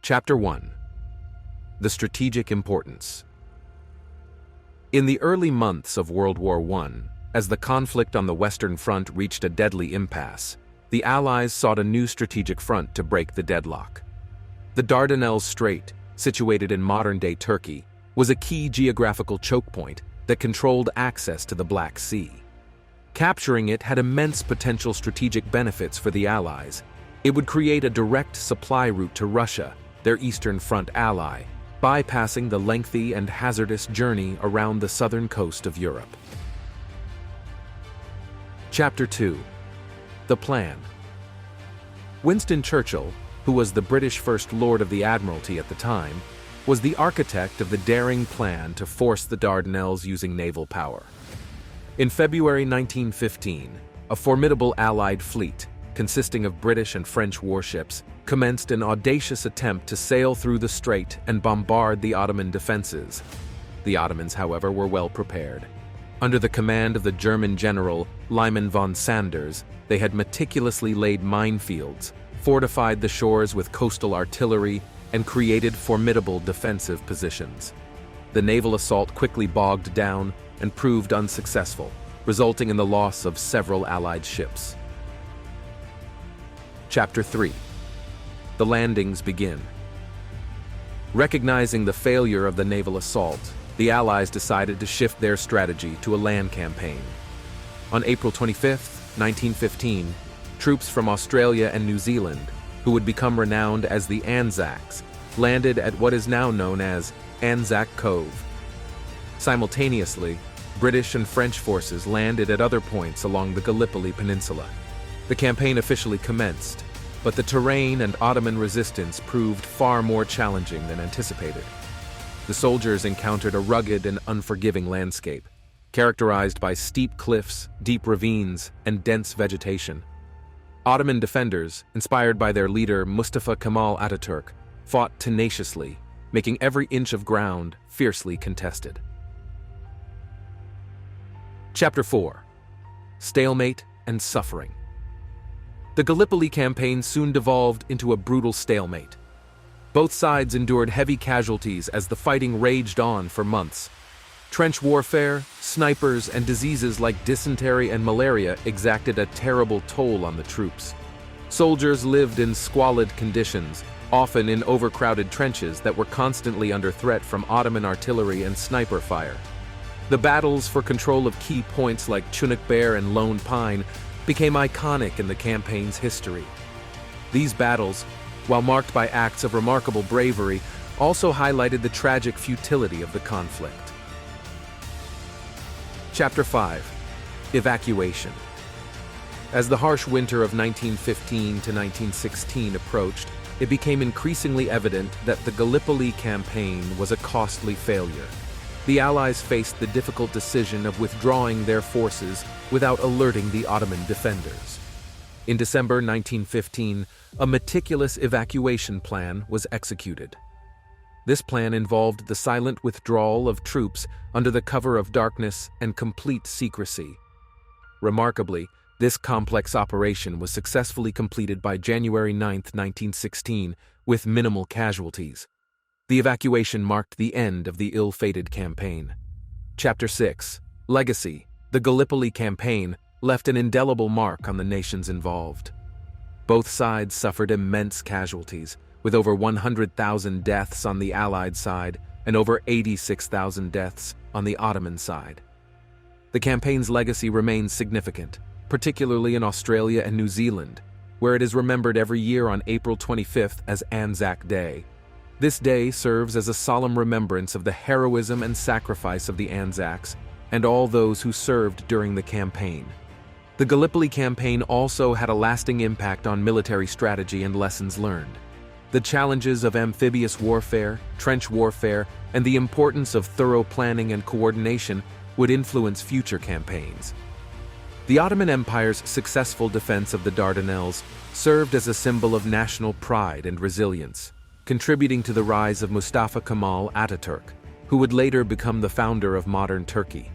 Chapter 1. The Strategic Importance. In the early months of World War I, as the conflict on the Western Front reached a deadly impasse, the Allies sought a new strategic front to break the deadlock. The Dardanelles Strait, situated in modern-day Turkey, was a key geographical choke point that controlled access to the Black Sea. Capturing it had immense potential strategic benefits for the Allies. It would create a direct supply route to Russia, their Eastern Front ally, bypassing the lengthy and hazardous journey around the southern coast of Europe. Chapter 2. The Plan. Winston Churchill, who was the British First Lord of the Admiralty at the time, was the architect of the daring plan to force the Dardanelles using naval power. In February 1915, a formidable Allied fleet, consisting of British and French warships, commenced an audacious attempt to sail through the strait and bombard the Ottoman defenses. The Ottomans, however, were well prepared. Under the command of the German general Liman von Sanders, they had meticulously laid minefields, fortified the shores with coastal artillery, and created formidable defensive positions. The naval assault quickly bogged down and proved unsuccessful, resulting in the loss of several Allied ships. Chapter 3. The landings begin. Recognizing the failure of the naval assault, the Allies decided to shift their strategy to a land campaign. On April 25, 1915, troops from Australia and New Zealand, who would become renowned as the ANZACs, landed at what is now known as ANZAC Cove. Simultaneously, British and French forces landed at other points along the Gallipoli Peninsula. The campaign officially commenced, but the terrain and Ottoman resistance proved far more challenging than anticipated. The soldiers encountered a rugged and unforgiving landscape, characterized by steep cliffs, deep ravines, and dense vegetation. Ottoman defenders, inspired by their leader Mustafa Kemal Ataturk, fought tenaciously, making every inch of ground fiercely contested. Chapter 4. Stalemate and Suffering. The Galipoli Campaign soon devolved into a brutal stalemate. Both sides endured heavy casualties as the fighting raged on for months. Trench warfare, snipers, and diseases like dysentery and malaria exacted a terrible toll on the troops. Soldiers lived in squalid conditions, often in overcrowded trenches that were constantly under threat from Ottoman artillery and sniper fire. The battles for control of key points like Chunuk Bair and Lone Pine became iconic in the campaign's history. These battles, while marked by acts of remarkable bravery, also highlighted the tragic futility of the conflict. Chapter 5. Evacuation. As the harsh winter of 1915 to 1916 approached, it became increasingly evident that the Gallipoli Campaign was a costly failure. The Allies faced the difficult decision of withdrawing their forces without alerting the Ottoman defenders. In December 1915, a meticulous evacuation plan was executed. This plan involved the silent withdrawal of troops under the cover of darkness and complete secrecy. Remarkably, this complex operation was successfully completed by January 9, 1916, with minimal casualties. The evacuation marked the end of the ill-fated campaign. Chapter 6. Legacy. The Gallipoli Campaign left an indelible mark on the nations involved. Both sides suffered immense casualties, with over 100,000 deaths on the Allied side and over 86,000 deaths on the Ottoman side. The campaign's legacy remains significant, particularly in Australia and New Zealand, where it is remembered every year on April 25th as ANZAC Day. This day serves as a solemn remembrance of the heroism and sacrifice of the ANZACs and all those who served during the campaign. The Gallipoli Campaign also had a lasting impact on military strategy and lessons learned. The challenges of amphibious warfare, trench warfare, and the importance of thorough planning and coordination would influence future campaigns. The Ottoman Empire's successful defense of the Dardanelles served as a symbol of national pride and resilience, contributing to the rise of Mustafa Kemal Ataturk, who would later become the founder of modern Turkey.